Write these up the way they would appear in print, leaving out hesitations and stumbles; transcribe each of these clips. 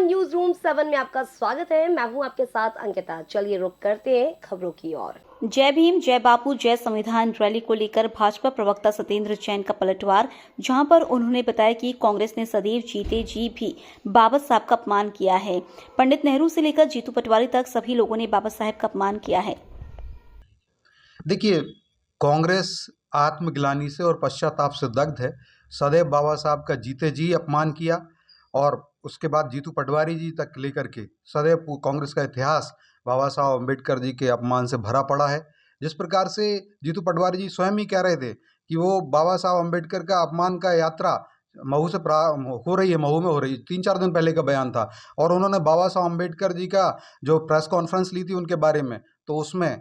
News room 7 में आपका स्वागत है। मैं हूं आपके साथ अंकिता। चलिए रुक करते हैं खबरों की ओर। जय भीम, जय बापू, जय संविधान रैली को लेकर भाजपा प्रवक्ता सत्येंद्र जैन का पलटवार, जहां पर उन्होंने बताया कि कांग्रेस ने सदैव जीते जी भी बाबा साहब का अपमान किया है। पंडित नेहरू से लेकर जीतू पटवारी तक सभी लोगों ने बाबा साहब का अपमान किया है। देखिए, कांग्रेस आत्मग्लानि से और पश्चाताप से दग्ध है। सदैव बाबा साहब का जीते जी अपमान किया और उसके बाद जीतू पटवारी जी तक लेकर के सदैव कांग्रेस का इतिहास बाबा साहब अम्बेडकर जी के अपमान से भरा पड़ा है। जिस प्रकार से जीतू पटवारी जी स्वयं ही कह रहे थे कि वो बाबा साहब अम्बेडकर का अपमान का यात्रा महू से हो रही है, महू में हो रही है, 3-4 दिन पहले का बयान था। और उन्होंने बाबा साहब अम्बेडकर जी का जो प्रेस कॉन्फ्रेंस ली थी उनके बारे में, तो उसमें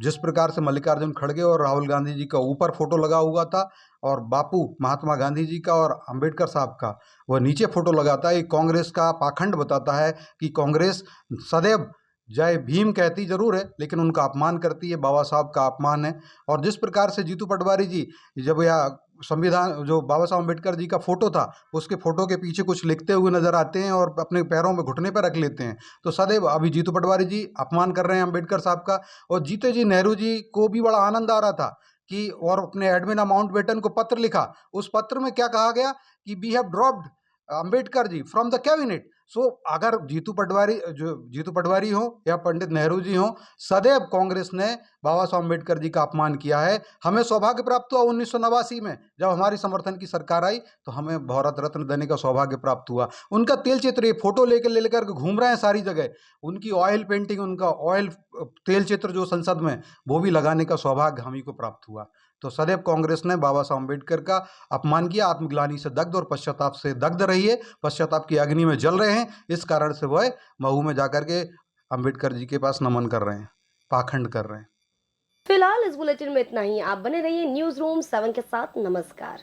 जिस प्रकार से मल्लिकार्जुन खड़गे और राहुल गांधी जी का ऊपर फोटो लगा हुआ था और बापू महात्मा गांधी जी का और अंबेडकर साहब का वह नीचे फोटो लगाता है, ये कांग्रेस का पाखंड बताता है कि कांग्रेस सदैव जय भीम कहती जरूर है लेकिन उनका अपमान करती है, बाबा साहब का अपमान है। और जिस प्रकार से जीतू पटवारी जी जब यह संविधान जो बाबा साहब अम्बेडकर जी का फोटो था उसके फोटो के पीछे कुछ लिखते हुए नजर आते हैं और अपने पैरों में घुटने पर रख लेते हैं, तो सदैव अभी जीतू पटवारी जी अपमान कर रहे हैं अम्बेडकर साहब का। और जीते जी नेहरू जी को भी बड़ा आनंद आ रहा था कि और अपने एडमिन माउंटबेटन को पत्र लिखा। उस पत्र में क्या कहा गया कि we have dropped Ambedkar ji from the cabinet. So अगर जीतू पटवारी हो या पंडित नेहरू जी हो, सदैव कांग्रेस ने बाबा साहब अम्बेडकर जी का अपमान किया है। हमें सौभाग्य प्राप्त हुआ 1989 में जब हमारी समर्थन की सरकार आई तो हमें भारत रत्न देने का सौभाग्य प्राप्त हुआ। उनका तेल चित्र ये फोटो लेकर के घूम रहे हैं सारी जगह, उनकी ऑयल पेंटिंग, उनका ऑयल तेल चित्र जो संसद में वो भी लगाने का सौभाग्य हम ही को प्राप्त हुआ। तो सदैव कांग्रेस ने बाबा साहब अम्बेडकर का अपमान किया, आत्मग्लानि से दग्ध और पश्चाताप से दग्ध रही है, पश्चाताप की अग्नि में जल रहे हैं। इस कारण से वह महू में जाकर के अम्बेडकर जी के पास नमन कर रहे हैं, पाखंड कर रहे हैं। फिलहाल इस बुलेटिन में इतना ही। आप बने रहिए न्यूज रूम 7 के साथ। नमस्कार।